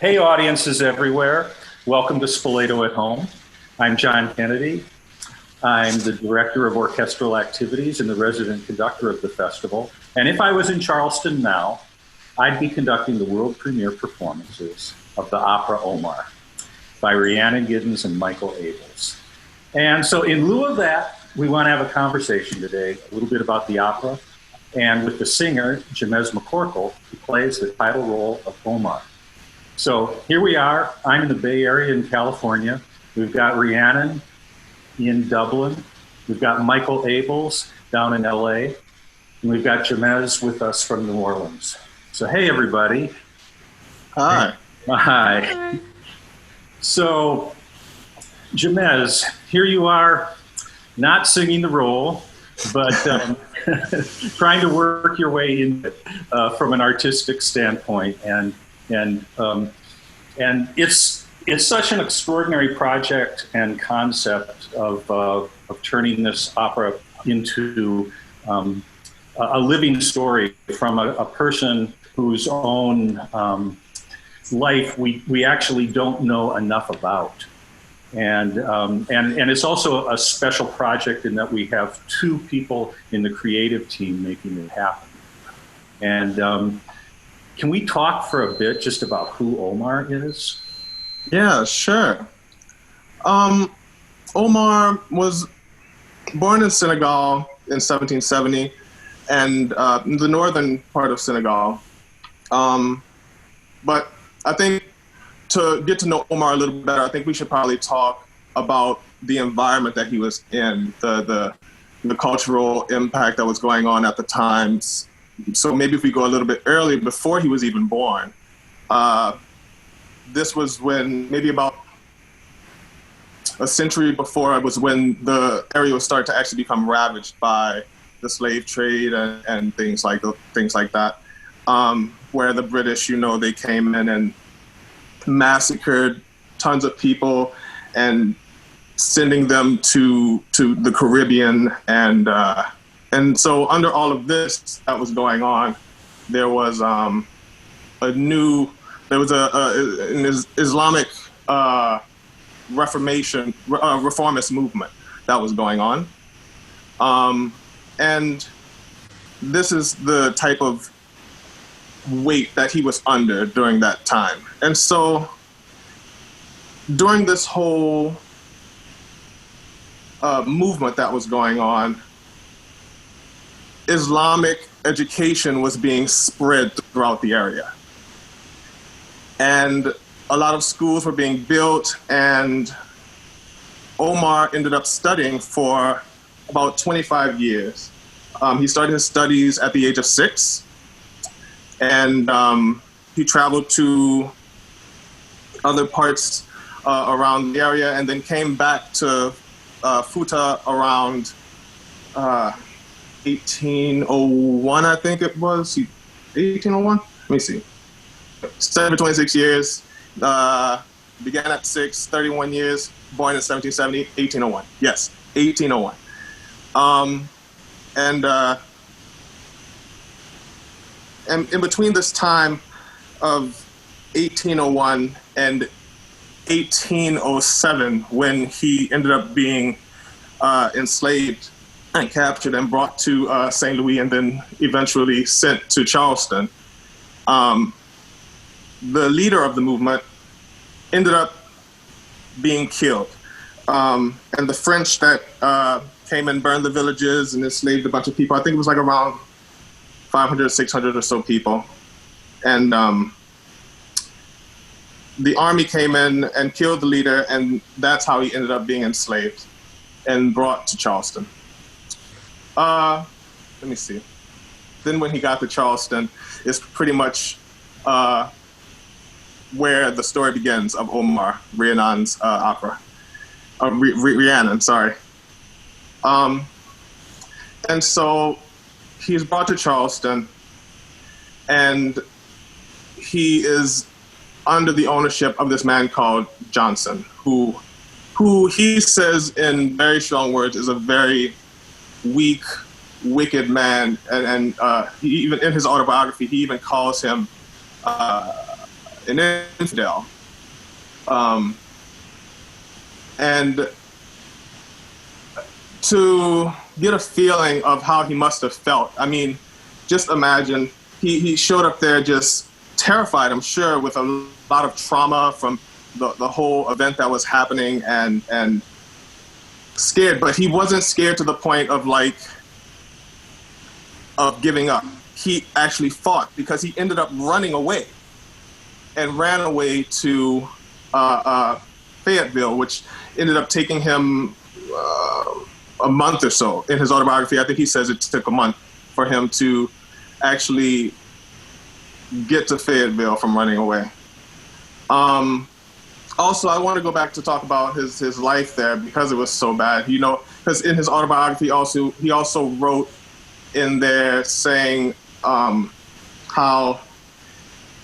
Hey, audiences everywhere. Welcome to Spoleto at Home. I'm John Kennedy. I'm the Director of Orchestral Activities and the resident conductor of the festival. And if I was in Charleston now, I'd be conducting the world premiere performances of the opera Omar by Rhiannon, Giddens, and Michael Abels. And so in lieu of that, we want to have a conversation today, a little bit about the opera, and with the singer, Jamez McCorkle, who plays the title role of Omar. So here we are. I'm in the Bay Area in California. We've got Rhiannon in Dublin. We've got Michael Abels down in LA. And we've got Jamez with us from New Orleans. So hey, everybody. Hi. Hi. So Jamez, here you are, not singing the role, but trying to work your way in it from an artistic standpoint. And it's such an extraordinary project and concept of turning this opera into a living story from a person whose own life we actually don't know enough about. And it's also a special project in that we have two people in the creative team making it happen. And can we talk for a bit just about who Omar is? Yeah, sure. Omar was born in Senegal in 1770, and the northern part of Senegal. But I think to get to know Omar a little bit better, I think we should probably talk about the environment that he was in, the cultural impact that was going on at the time. So maybe if we go a little bit earlier, before he was even born, this was when, maybe about a century before, it was when the area was starting to actually become ravaged by the slave trade and things like that, where the British, they came in and massacred tons of people and sending them to the Caribbean. And so under all of this that was going on, there was an Islamic reformist movement that was going on. And this is the type of weight that he was under during that time. And so during this whole movement that was going on, Islamic education was being spread throughout the area. And a lot of schools were being built, and Omar ended up studying for about 25 years. He started his studies at the age of 6, and he traveled to other parts around the area, and then came back to Futa around 1801, I think it was. 1801? Let me see. Studied for 26 years. Began at 6, 31 years. Born in 1770, 1801. Yes, 1801. And in between this time of 1801 and 1807, when he ended up being enslaved and captured and brought to St. Louis and then eventually sent to Charleston, the leader of the movement ended up being killed. And the French that came and burned the villages and enslaved a bunch of people, I think it was like around 500, 600 or so people. And the army came in and killed the leader, and that's how he ended up being enslaved and brought to Charleston. Let me see. Then when he got to Charleston, it's pretty much where the story begins of Omar, Rhiannon's opera. Rhiannon, sorry. And so he's brought to Charleston, and he is under the ownership of this man called Johnson, who he says in very strong words is a very weak, wicked man. And he even in his autobiography, he even calls him an infidel. And to get a feeling of how he must have felt, I mean, just imagine he showed up there just terrified, I'm sure, with a lot of trauma from the whole event that was happening, and scared, but he wasn't scared to the point of giving up. He actually fought, because he ended up running away and ran away to Fayetteville, which ended up taking him a month or so. In his autobiography, I think he says it took a month for him to actually get to Fayetteville from running away. Also, I want to go back to talk about his life there, because it was so bad. You know, because in his autobiography, he also wrote in there saying how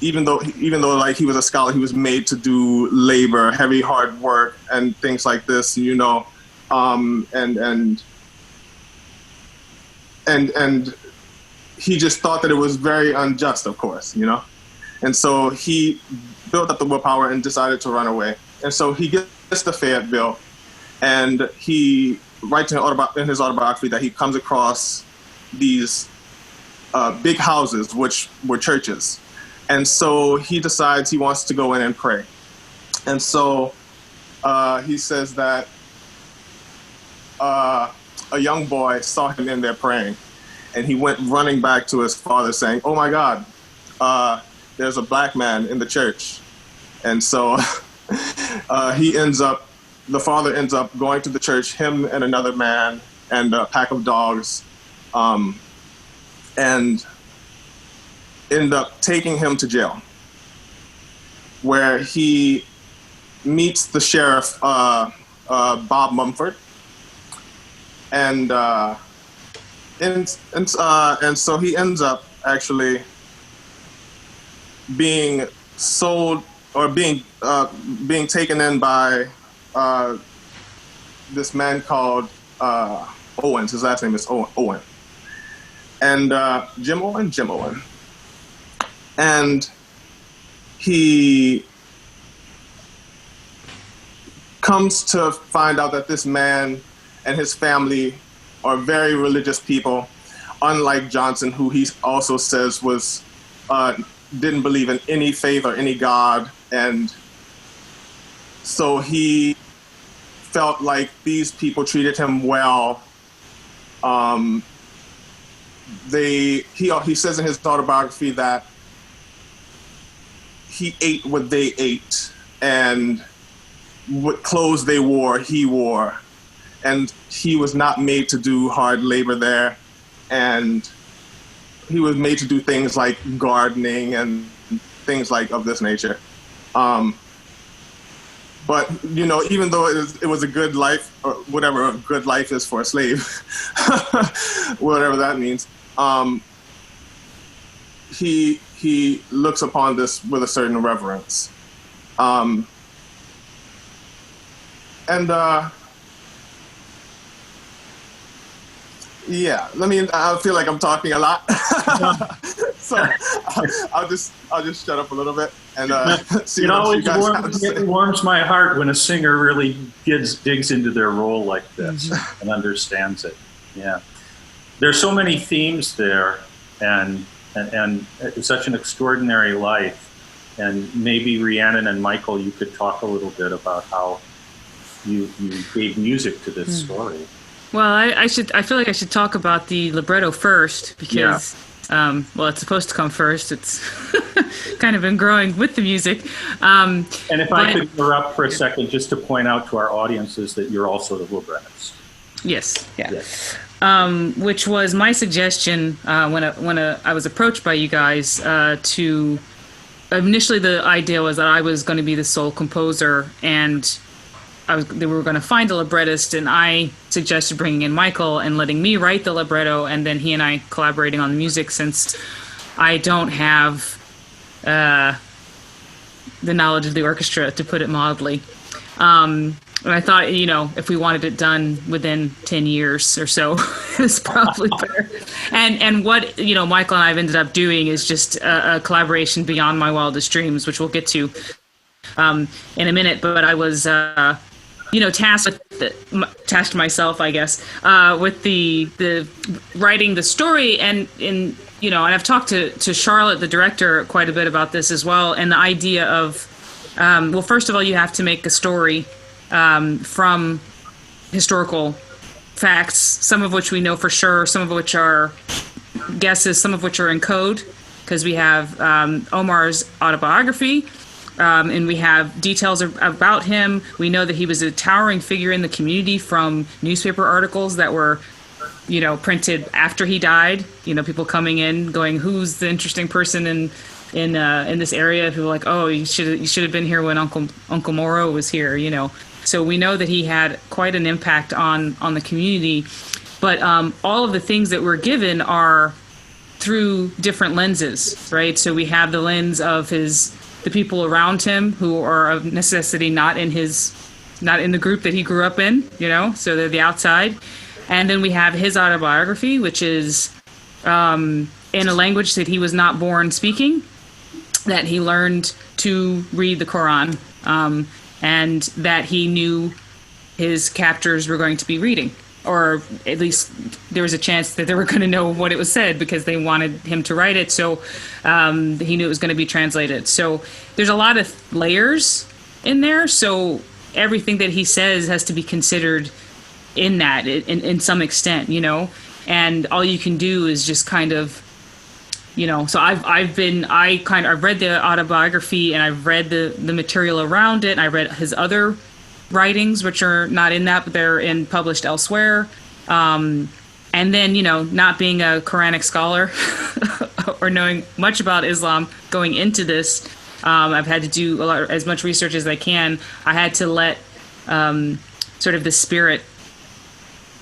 even though like he was a scholar, he was made to do labor, heavy, hard work, and things like this. You know, and he just thought that it was very unjust, of course, you know, and so he built up the willpower and decided to run away. And so he gets to Fayetteville, and he writes in his autobiography that he comes across these big houses, which were churches. And so he decides he wants to go in and pray. And so he says that a young boy saw him in there praying, and he went running back to his father saying, "Oh my God, there's a black man in the church." And so the father ends up going to the church, him and another man and a pack of dogs, and end up taking him to jail, where he meets the sheriff, Bob Mumford, and so he ends up actually being sold, or being taken in by this man called Owens. His last name is Owen, and Jim Owen, and he comes to find out that this man and his family are very religious people, unlike Johnson, who he also says was didn't believe in any faith or any God. And so he felt like these people treated him well. He says in his autobiography that he ate what they ate, and what clothes they wore, he wore. And he was not made to do hard labor there. And he was made to do things like gardening and things like of this nature. But, you know, even though it was a good life, or whatever a good life is for a slave, whatever that means, he looks upon this with a certain reverence. Yeah, I mean, I feel like I'm talking a lot, so I'll just shut up a little bit and see what you guys have to say. It warms my heart when a singer really digs into their role like this and understands it. Yeah, there's so many themes there, and it's such an extraordinary life. And maybe Rhiannon and Michael, you could talk a little bit about how you gave music to this story. Well, I feel like I should talk about the libretto first, because, well, it's supposed to come first. It's kind of been growing with the music. And if I could interrupt for a second, just to point out to our audiences that you're also the librettist. Yes, yeah. Yes. Which was my suggestion when I was approached by you guys to. Initially, the idea was that I was going to be the sole composer, and they were going to find a librettist, and I suggested bringing in Michael and letting me write the libretto, and then he and I collaborating on the music, since I don't have the knowledge of the orchestra, to put it mildly. And I thought, you know, if we wanted it done within 10 years or so, is probably better. And what Michael and I have ended up doing is just a collaboration beyond my wildest dreams, which we'll get to in a minute. But I was tasked myself, I guess, with the writing the story, and I've talked to Charlotte, the director, quite a bit about this as well, and the idea of well, first of all, you have to make a story from historical facts, some of which we know for sure, some of which are guesses, some of which are in code, because we have Omar's autobiography, and we have details about him. We know that he was a towering figure in the community from newspaper articles that were printed after he died. People coming in going, who's the interesting person in this area? People were like, oh, you should have been here when Uncle Moro was here. So we know that he had quite an impact on the community. But all of the things that we're given are through different lenses, right? So we have the lens of the people around him who are of necessity not in the group that he grew up in, so they're the outside. And then we have his autobiography, which is in a language that he was not born speaking, that he learned to read the Quran, and that he knew his captors were going to be reading, or at least there was a chance that they were going to know what it was said because they wanted him to write it. So he knew it was going to be translated. So there's a lot of layers in there. So everything that he says has to be considered in that in some extent, and all you can do is just kind of, so I've read the autobiography, and I've read the material around it. And I read his other writings, which are not in that, but they're published elsewhere. And then, not being a Quranic scholar or knowing much about Islam going into this, I've had to do as much research as I can. I had to let sort of the spirit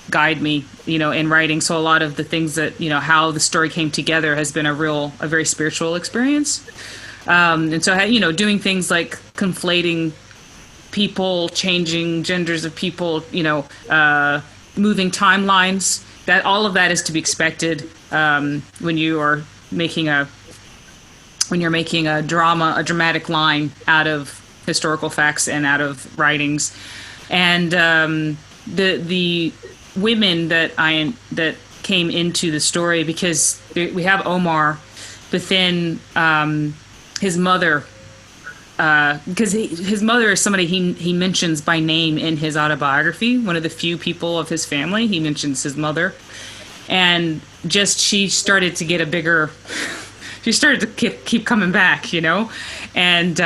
guide me, in writing. So a lot of the things that, how the story came together has been a very spiritual experience. And so, doing things like conflating people, changing genders of people, moving timelines, that all of that is to be expected when you're making a dramatic line out of historical facts and out of writings. And the women that came into the story, because we have Omar, but then his mother, because his mother is somebody he mentions by name in his autobiography. One of the few people of his family he mentions his mother, and she started to get a bigger. She started to keep coming back, and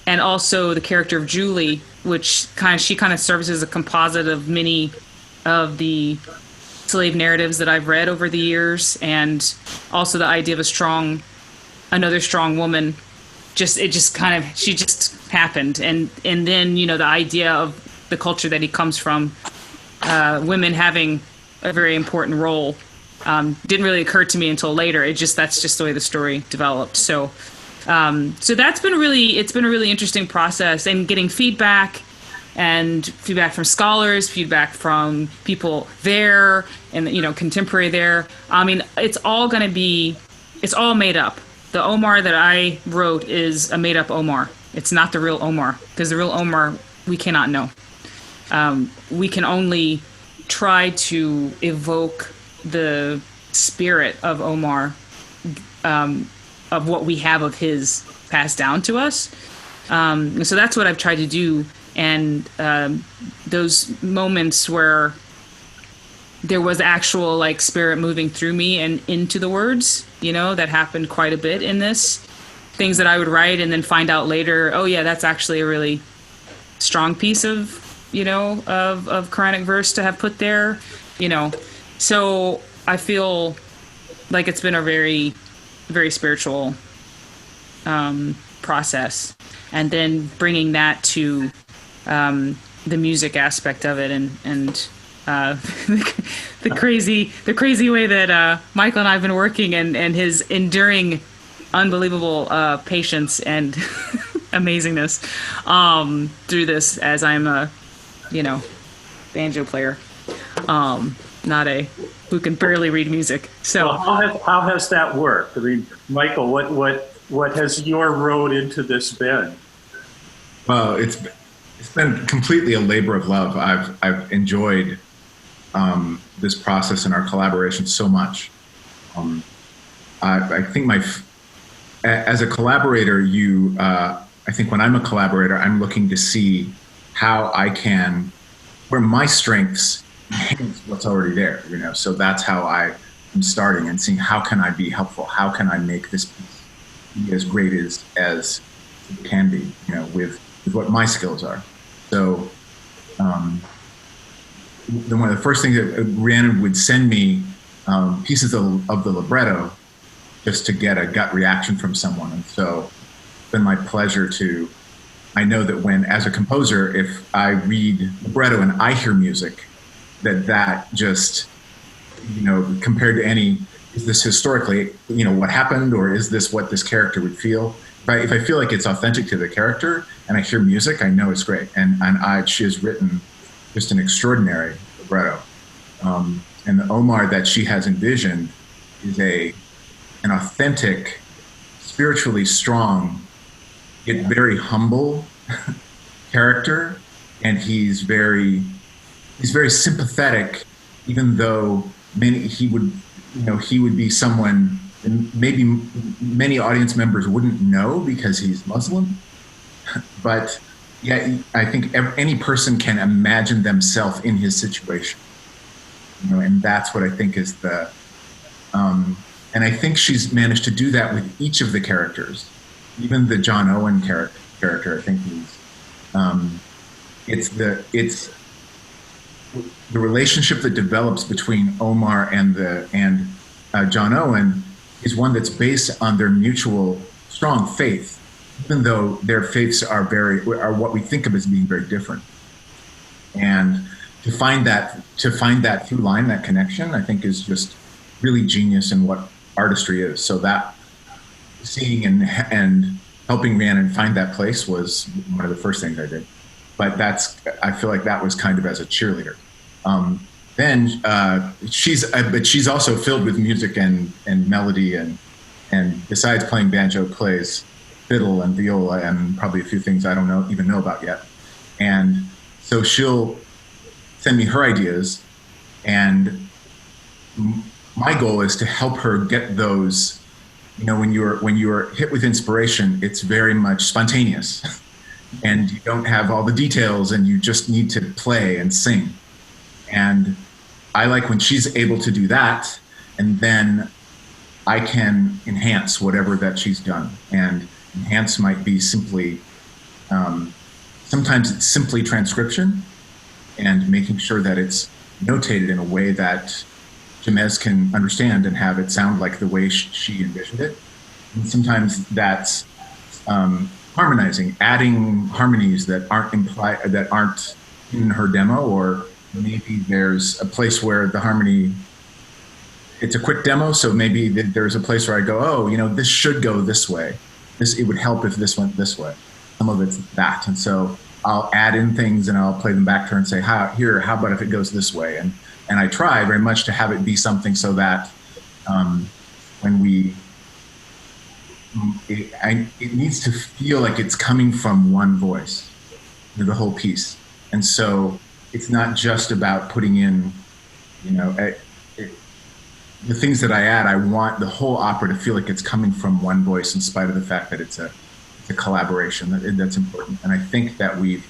also the character of Julie, which she kind of serves as a composite of many of the slave narratives that I've read over the years, and also the idea of another strong woman. She just happened, and then the idea of the culture that he comes from, women having a very important role, didn't really occur to me until later. That's just the way the story developed. So that's been a really interesting process, and getting feedback from scholars, feedback from people there, and contemporary there. I mean, it's all made up. The Omar that I wrote is a made up Omar. It's not the real Omar, because the real Omar we cannot know. We can only try to evoke the spirit of Omar, of what we have of his passed down to us. So that's what I've tried to do. And those moments where there was actual spirit moving through me and into the words, that happened quite a bit in this. Things that I would write and then find out later, oh yeah, that's actually a really strong piece of Quranic verse to have put there, So I feel like it's been a very, very spiritual process. And then bringing that to the music aspect of it, and the crazy way that Michael and I have been working, and his enduring, unbelievable patience and amazingness through this, as I'm a banjo player. not a who can barely read music. So Well, how has that worked? I mean, Michael, what has your road into this been? Well, it's been completely a labor of love. I've enjoyed this process and our collaboration so much. I think as a collaborator, I think when I'm a collaborator, I'm looking to see how I can, where my strengths enhance what's already there, So that's how I am starting and seeing how can I be helpful? How can I make this piece be as great as it can be, with what my skills are. So one of the first things that Rhiannon would send me pieces of the libretto just to get a gut reaction from someone. And so it's been my pleasure I know that as a composer, if I read libretto and I hear music, that just, compared to is this historically, what happened, or is this what this character would feel? If I feel like it's authentic to the character and I hear music, I know it's great. And she has written just an extraordinary libretto. And the Omar that she has envisioned is an authentic, spiritually strong, yet very humble character. And he's very sympathetic, even though he would be someone maybe many audience members wouldn't know because he's Muslim. But yeah, I think any person can imagine themselves in his situation, and that's what I think is and I think she's managed to do that with each of the characters, even the John Owen character. I think it's the relationship that develops between Omar and John Owen is one that's based on their mutual strong faith, even though their faiths are what we think of as being very different. And to find that through line, that connection, I think is just really genius in what artistry is. So that seeing and helping Rhiannon find that place was one of the first things I did. But I feel like that was kind of as a cheerleader. Then she's also filled with music and melody, and besides playing banjo, plays fiddle and viola and probably a few things I don't even know about yet. And so she'll send me her ideas, and my goal is to help her get those. When you're hit with inspiration, it's very much spontaneous, and you don't have all the details, and you just need to play and sing. And I like when she's able to do that, and then I can enhance whatever that she's done. And enhance might be simply, sometimes it's simply transcription and making sure that it's notated in a way that Jamez can understand and have it sound like the way she envisioned it. And sometimes that's harmonizing, adding harmonies that aren't in her demo, or maybe there's a place where the harmony, it's a quick demo, so maybe there's a place where I go, this should go this way. It would help if this went this way. Some of it's that. And so I'll add in things and I'll play them back to her and say, how about if it goes this way? And I try very much to have it be something so that when it needs to feel like it's coming from one voice, the whole piece. And so it's not just about putting in, the things that I add. I want the whole opera to feel like it's coming from one voice, in spite of the fact that it's a collaboration. That's important, and I think that we've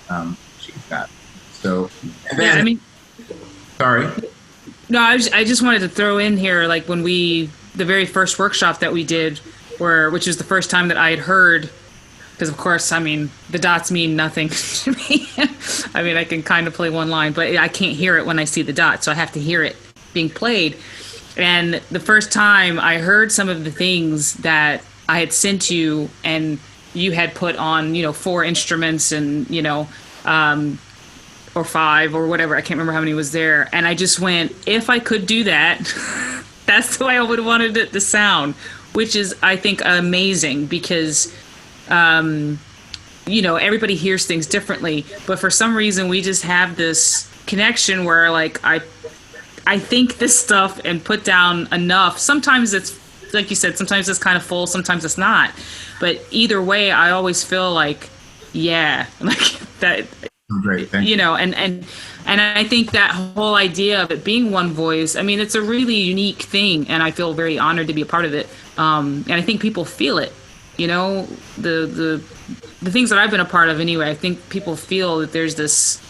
achieved that. So, and then, sorry. No, I just wanted to throw in here, like when the very first workshop that we did, which was the first time that I had heard. Because, of course, the dots mean nothing to me. I can kind of play one line, but I can't hear it when I see the dots, so I have to hear it being played. And the first time I heard some of the things that I had sent you, and you had put on, 4 instruments and, or 5 or whatever. I can't remember how many was there. And I just went, if I could do that, that's the way I would have wanted it to sound, which is, I think, amazing because... everybody hears things differently, but for some reason we just have this connection where, like, I think this stuff and put down enough. Sometimes it's like you said, sometimes it's kind of full, sometimes it's not. But either way, I always feel like, yeah, like that. Great, thank you. And I think that whole idea of it being one voice, I mean, it's a really unique thing, and I feel very honored to be a part of it. And I think people feel it. The things that I've been a part of anyway, I think people feel that there's this,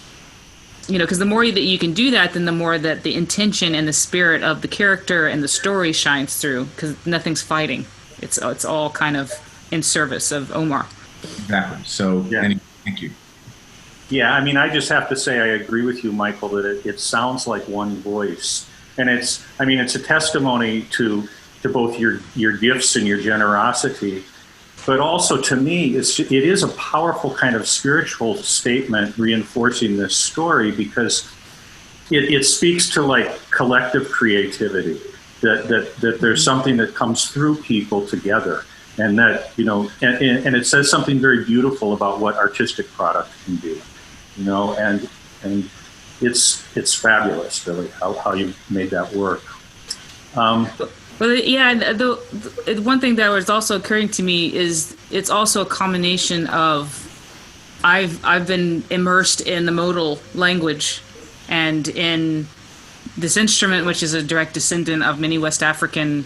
because the more that you can do that, then the more that the intention and the spirit of the character and the story shines through, because nothing's fighting. It's all kind of in service of Omar. Exactly. So, Yeah. thank you. Yeah, I mean, I just have to say I agree with you, Michael, that it sounds like one voice. And it's a testimony to both your gifts and your generosity, but also to me, it is a powerful kind of spiritual statement reinforcing this story, because it speaks to like collective creativity, that there's something that comes through people together. And that, and it says something very beautiful about what artistic product can be. And it's fabulous, really, how you made that work. Well, yeah, the one thing that was also occurring to me is it's also a combination of I've been immersed in the modal language and in this instrument, which is a direct descendant of many West African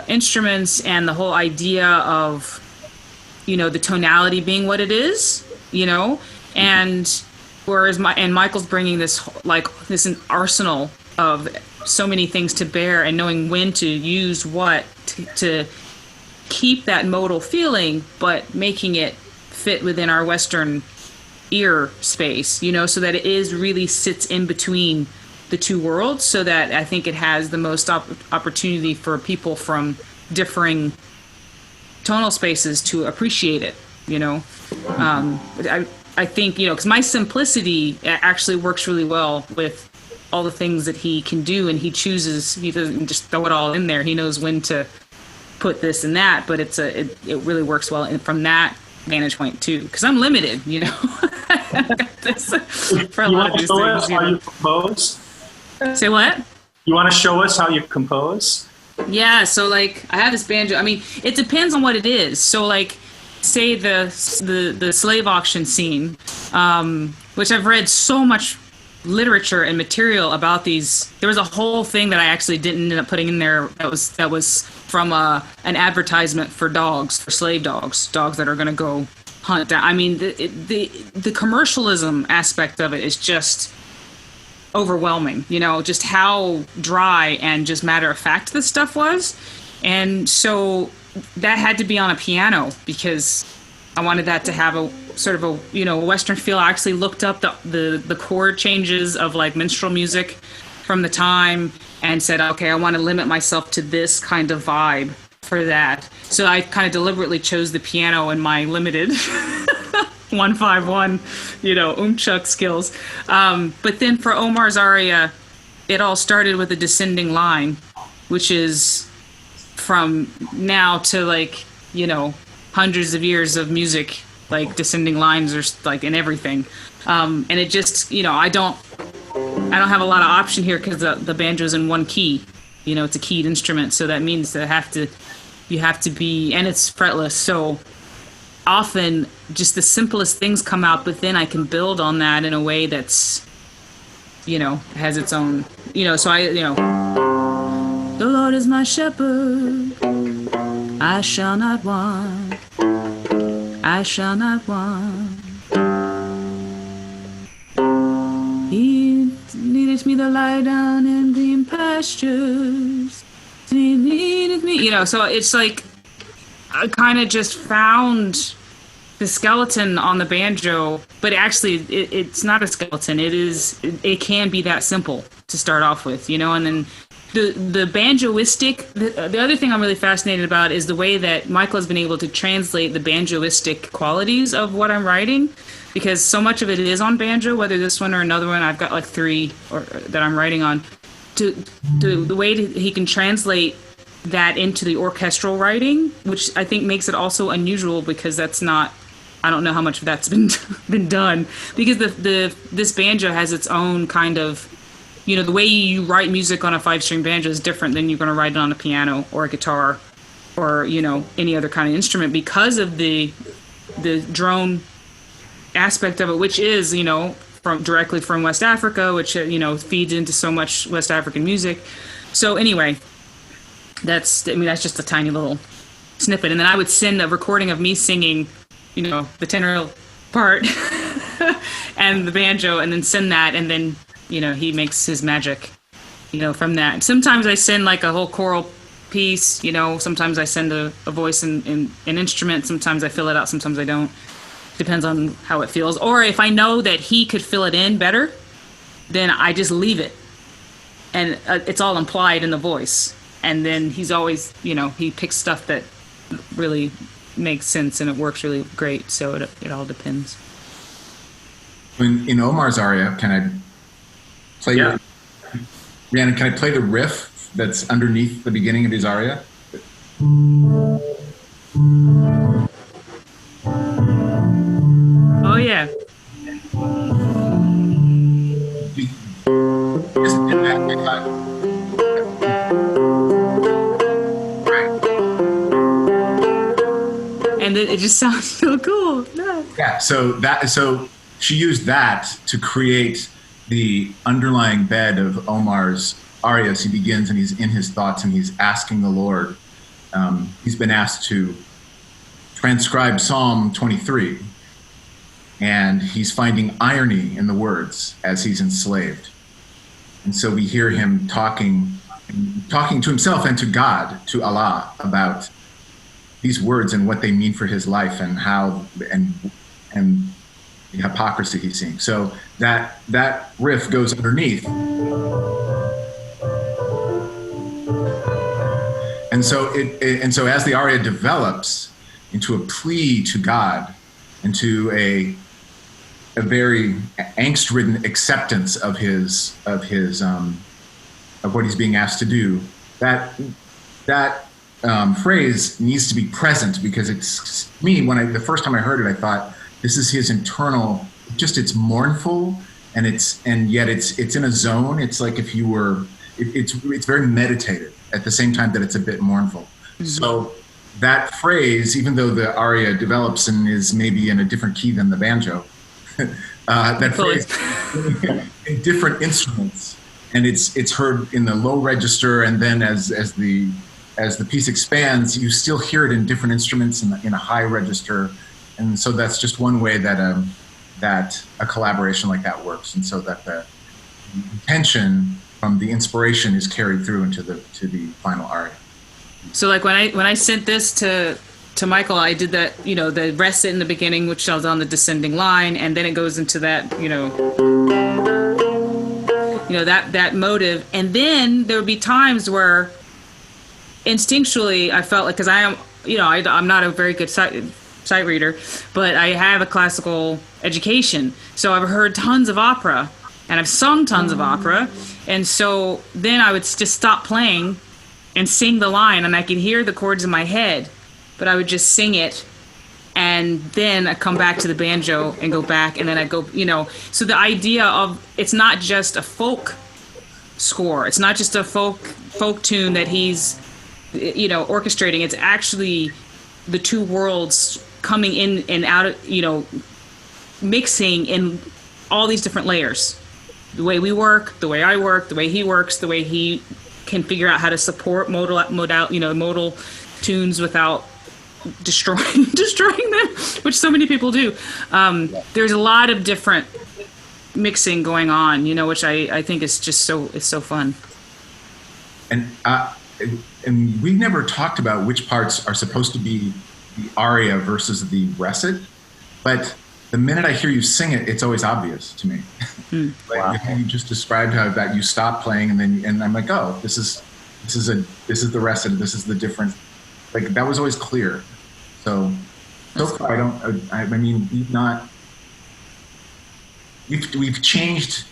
instruments, and the whole idea of the tonality being what it is, and whereas Michael's bringing this arsenal of so many things to bear, and knowing when to use what to keep that modal feeling, but making it fit within our Western ear space, so that it really sits in between the two worlds, so that I think it has the most opportunity for people from differing tonal spaces to appreciate it. I think because my simplicity actually works really well with all the things that he can do, and he doesn't just throw it all in there. He knows when to put this and that, but it really works well, and from that vantage point too, because I'm limited, for a lot of these things. How you compose? Say what? You want to show us how you compose? Yeah, so like I have this banjo. I mean, it depends on what it is. So like, say the slave auction scene, which I've read so much literature and material about these. There was a whole thing that I actually didn't end up putting in there that was from an advertisement for slave dogs that are going to go hunt down. I mean, the commercialism aspect of it is just overwhelming, just how dry and just matter of fact this stuff was. And so that had to be on a piano, because I wanted that to have a sort of a Western feel. I actually looked up the chord changes of like minstrel music from the time and said, okay, I want to limit myself to this kind of vibe for that. So I kind of deliberately chose the piano in my limited 151, umchuk skills. But then for Omar's aria, it all started with a descending line, which is from now to like, hundreds of years of music, like descending lines are like in everything. And it just, I don't have a lot of option here, because the banjo's in one key, it's a keyed instrument. So that means that you have to be, and it's fretless. So often just the simplest things come out, but then I can build on that in a way that's, has its own, so the Lord is my shepherd, I shall not want, I shall not want. He leadeth me to lie down in green pastures. He leadeth me, so it's like I kind of just found the skeleton on the banjo, but actually it's not a skeleton. It can be that simple to start off with, and then the banjoistic, the other thing I'm really fascinated about is the way that Michael has been able to translate the banjoistic qualities of what I'm writing, because so much of it is on banjo, whether this one or another one. I've got like 3 that I'm writing on. The way he can translate that into the orchestral writing, which I think makes it also unusual, because that's not, I don't know how much of that's been done, because this banjo has its own kind of the way you write music on a 5-string banjo is different than you're going to write it on a piano or a guitar or, any other kind of instrument because of the drone aspect of it, which is, directly from West Africa, which, feeds into so much West African music. So anyway, that's just a tiny little snippet. And then I would send a recording of me singing, the tenor part and the banjo, and then send that, and then, he makes his magic, from that. Sometimes I send like a whole choral piece, sometimes I send a voice and an instrument, sometimes I fill it out, sometimes I don't. Depends on how it feels. Or if I know that he could fill it in better, then I just leave it. And it's all implied in the voice. And then he's always, he picks stuff that really makes sense and it works really great. So it all depends. In Omar's aria, can I play? Yeah. Rhiannon, can I play the riff that's underneath the beginning of his aria? Oh yeah. Isn't it that big line? And it just sounds so cool. Yeah. So she used that to create the underlying bed of Omar's arias. He begins and he's in his thoughts and he's asking the Lord. He's been asked to transcribe Psalm 23. And he's finding irony in the words as he's enslaved. And so we hear him talking to himself and to God, to Allah, about these words and what they mean for his life and how and the hypocrisy he's seeing. So that riff goes underneath. And so so as the aria develops into a plea to God, into a very angst-ridden acceptance of what he's being asked to do, that phrase needs to be present, because it's me, the first time I heard it, I thought this is his internal, it's mournful, and yet it's in a zone. It's like if you were, it's very meditative at the same time that it's a bit mournful. Mm-hmm. So that phrase, even though the aria develops and is maybe in a different key than the banjo, that phrase in different instruments, and it's heard in the low register, and then as the piece expands, you still hear it in different instruments in a high register, and so that's just one way that a collaboration like that works, and so that the intention from the inspiration is carried through into the final aria. So like when I sent this to Michael, I did that, the rest in the beginning, which was on the descending line, and then it goes into that, that motive. And then there would be times where instinctually I felt like, because I am, I'm not a very good sight reader, but I have a classical education. So I've heard tons of opera and I've sung tons of opera. And so then I would just stop playing and sing the line, and I could hear the chords in my head, but I would just sing it, and then I come back to the banjo and go back, and then I go, so the idea of, it's not just a folk score, it's not just a folk tune that he's, orchestrating, it's actually the two worlds coming in and out, mixing in all these different layers. The way we work, the way I work, the way he works, the way he can figure out how to support modal tunes without destroying them, which so many people do. There's a lot of different mixing going on, which I think is just it's so fun. And we never talked about which parts are supposed to be the aria versus the recit, but the minute I hear you sing it, it's always obvious to me. Wow. You just described how that you stop playing, and I'm like, oh, this is the recit, this is the different. Like that was always clear. So far, we've changed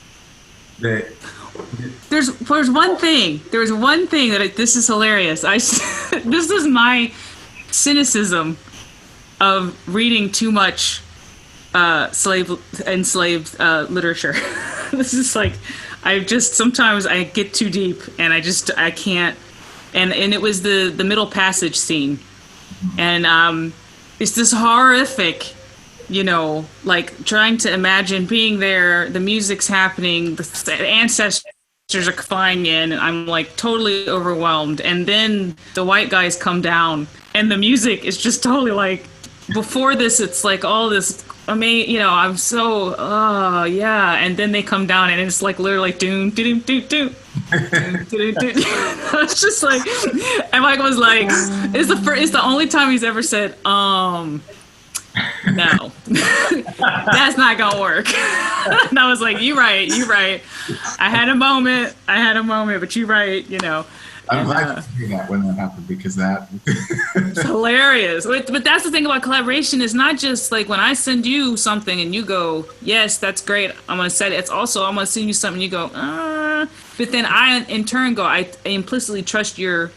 the. There's one thing. There was one thing that this is hilarious. This is my cynicism of reading too much enslaved literature. This is like, I just sometimes I get too deep and I can't. And it was the middle passage scene, and it's this horrific, like trying to imagine being there. The music's happening, the ancestors are flying in, and I'm like totally overwhelmed. And then the white guys come down, and the music is just totally like. Before this, it's like all this. I'm so, oh yeah, and then they come down and it's like literally doom, doom, doom, doom. It's just like, and Mike was like, it's the only time he's ever said, no, that's not gonna work. And I was like, you right. I had a moment, but you right, I'm glad to hear that when that happened, because that it's hilarious. But that's the thing about collaboration, is not just like when I send you something and you go, yes, that's great, I'm going to set it. It's also, I'm going to send you something and you go, but then I in turn go, I implicitly trust your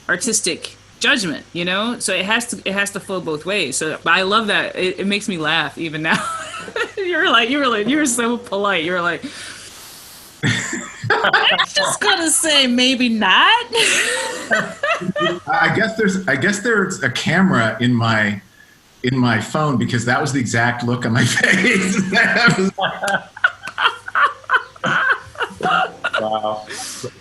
artistic judgment, so it has to flow both ways. So I love that. It makes me laugh even now. You were so polite. You were like, I'm just gonna say maybe not. I guess there's a camera in my phone, because that was the exact look on my face. Wow.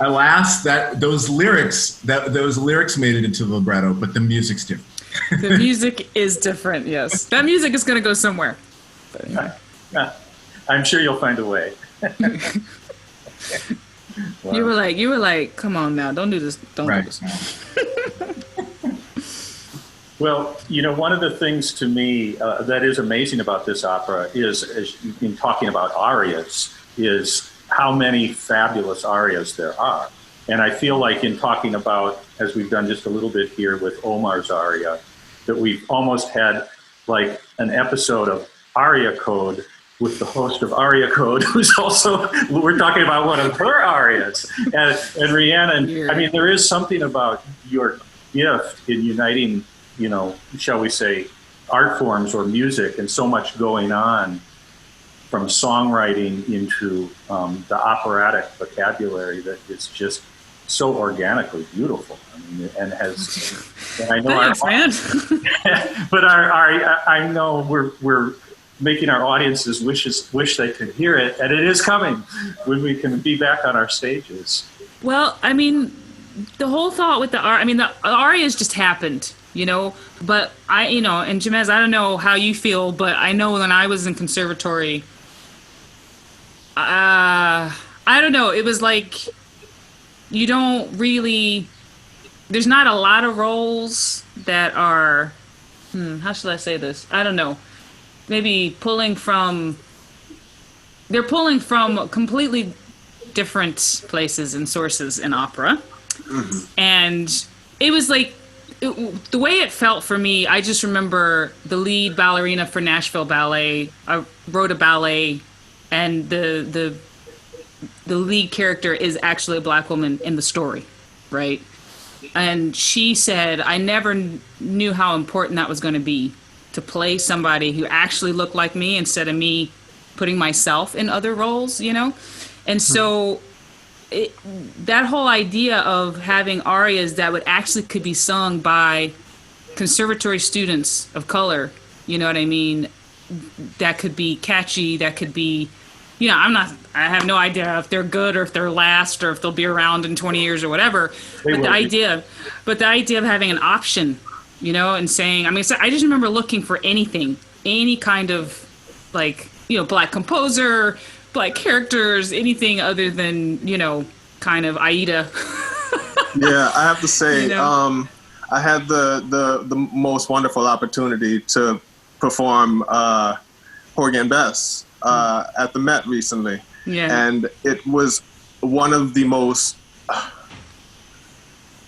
Alas, those lyrics made it into the libretto, but the music's different. The music is different. Yes, that music is gonna go somewhere. But anyway. I'm sure you'll find a way. Wow. You were like, come on now, don't do this. Don't do this. Well, one of the things to me that is amazing about this opera is in talking about arias, is how many fabulous arias there are. And I feel like in talking about, as we've done just a little bit here with Omar's aria, that we've almost had like an episode of Aria Code with the host of Aria Code, who's also, we're talking about one of her arias. And Rhiannon, there is something about your gift in uniting, shall we say, art forms or music, and so much going on from songwriting into the operatic vocabulary that is just so organically beautiful. And I know thanks, man. But I know we're making our audiences wish they could hear it, and it is coming when we can be back on our stages. Well, the whole thought with the arias just happened, but and Jamez, I don't know how you feel, but I know when I was in conservatory, I don't know, it was like, you don't really, there's not a lot of roles that are, how should I say this? I don't know. Maybe they're pulling from completely different places and sources in opera. Mm-hmm. And it was like, the way it felt for me, I just remember the lead ballerina for Nashville Ballet. I wrote a ballet, and the lead character is actually a black woman in the story, right? And she said, I never knew how important that was going to be, to play somebody who actually looked like me instead of me putting myself in other roles, And so that whole idea of having arias that could be sung by conservatory students of color, that could be catchy, that could be, I have no idea if they're good or if they're last or if they'll be around in 20 years or whatever. But the idea of having an option, and saying, so I just remember looking for any kind of black composer, black characters, anything other than, kind of Aida. Yeah, I have to say, I had the most wonderful opportunity to perform Porgy and Bess at the Met recently. Yeah. And it was one of the most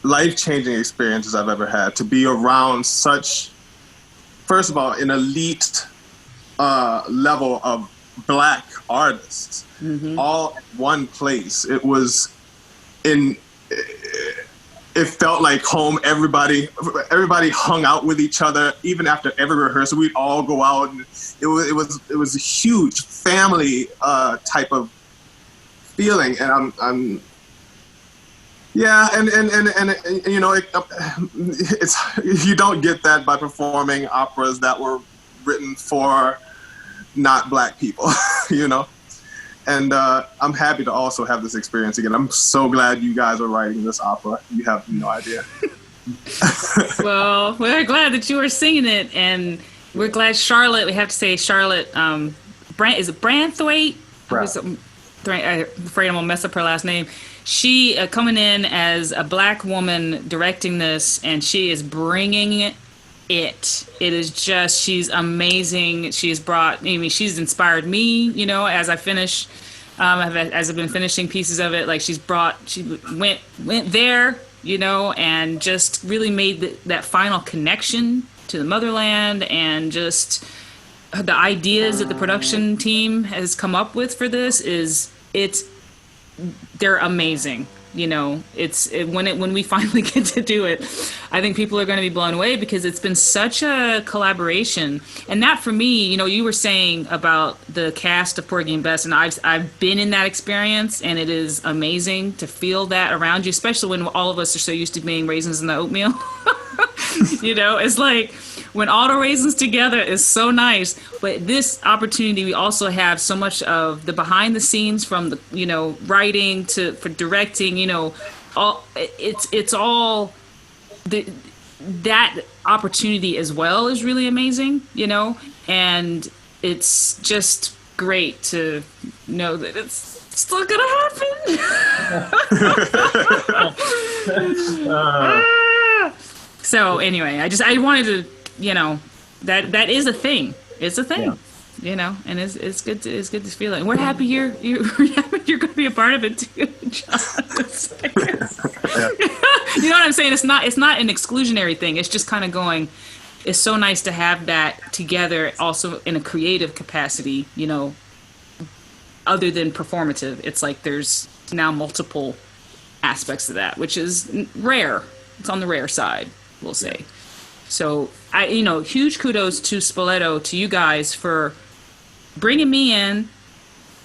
life-changing experiences I've ever had, to be around such, first of all, an elite level of black artists, all in one place. It was it felt like home. Everybody hung out with each other, even after every rehearsal. We'd all go out, and it was a huge family type of feeling, and I'm yeah, and you know, it's you don't get that by performing operas that were written for not Black people, you know. And I'm happy to also have this experience again. I'm so glad you guys are writing this opera. You have no idea. Well, we're glad that you are singing it, and we're glad Charlotte. We have to say Charlotte. Is it Branthwaite? I'm afraid I'm gonna mess up her last name. She coming in as a Black woman directing this, and she is bringing it. It is just, she's amazing. She's brought, I mean, she's inspired me, you know, as I finish, as I've been finishing pieces of it. Like she went there, you know, and just really made that final connection to the motherland, and just the ideas that the production team has come up with for this they're amazing. You know, when we finally get to do it, I think people are going to be blown away, because it's been such a collaboration. And that, for me, you know, you were saying about the cast of Porgy and Bess, and I've been in that experience, and it is amazing to feel that around you, especially when all of us are so used to being raisins in the oatmeal. You know, it's like when all the raisins together is so nice. But this opportunity, we also have so much of the behind the scenes, from the, you know, writing for directing, you know, it's all that opportunity as well is really amazing, you know, and it's just great to know that it's still gonna happen. So anyway, I wanted to, you know, that is a thing. It's a thing, yeah. You know, and it's good to feel it. And we're happy you're going to be a part of it too, John. You know what I'm saying? It's not an exclusionary thing. It's just kind of going. It's so nice to have that together, also in a creative capacity. You know, other than performative, it's like there's now multiple aspects of that, which is rare. It's on the rare side, we'll say. So you know, huge kudos to Spoleto, to you guys, for bringing me in,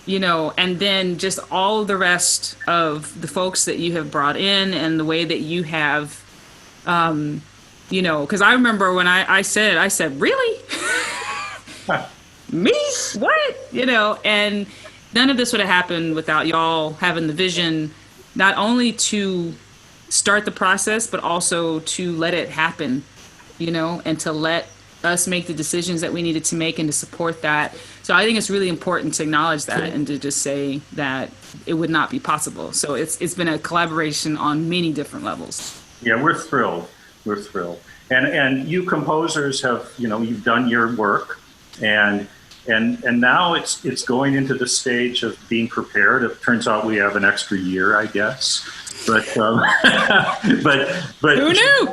you know, and then just all the rest of the folks that you have brought in, and the way that you have, you know, because I remember when I said, really? Me? What? You know, and none of this would have happened without y'all having the vision, not only to start the process, but also to let it happen, you know, and to let us make the decisions that we needed to make, and to support that. So I think it's really important to acknowledge that, and to just say that it would not be possible. So it's been a collaboration on many different levels. Yeah, we're thrilled. We're thrilled. And you composers have, you know, you've done your work, and now it's going into the stage of being prepared. It turns out we have an extra year, I guess. But but who knew?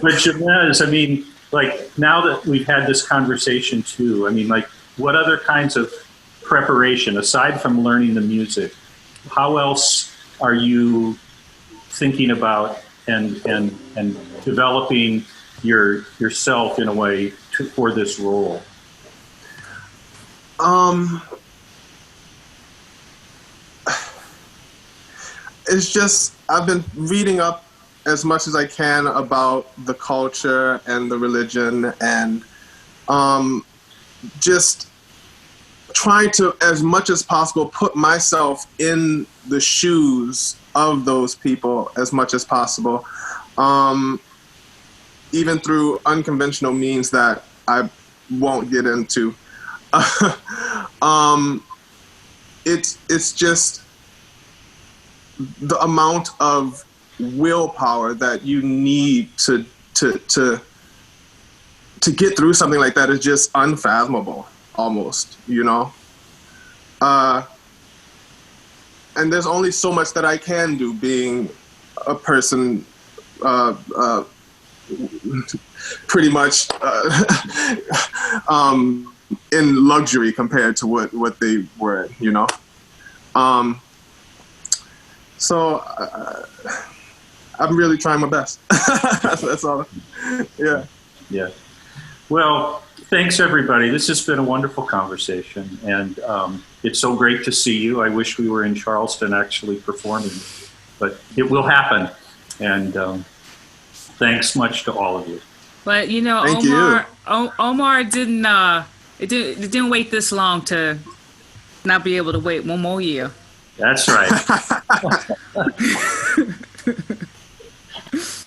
But Jamez, I mean, like, now that we've had this conversation too, I mean, like, what other kinds of preparation, aside from learning the music, how else are you thinking about and developing yourself in a way for this role? It's just, I've been reading up as much as I can about the culture and the religion, and just trying to, as much as possible, put myself in the shoes of those people as much as possible, even through unconventional means that I won't get into. It's just the amount of willpower that you need to get through something like that is just unfathomable, almost, you know. And there's only so much that I can do, being a person pretty much in luxury compared to what they were, you know. So I'm really trying my best. That's all. Yeah. Yeah. Well, thanks, everybody. This has been a wonderful conversation, and it's so great to see you. I wish we were in Charleston actually performing, but it will happen. And thanks much to all of you. But you know, Thank Omar, Omar didn't. It didn't wait this long to not be able to wait one more year. That's right.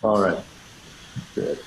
All right. Good.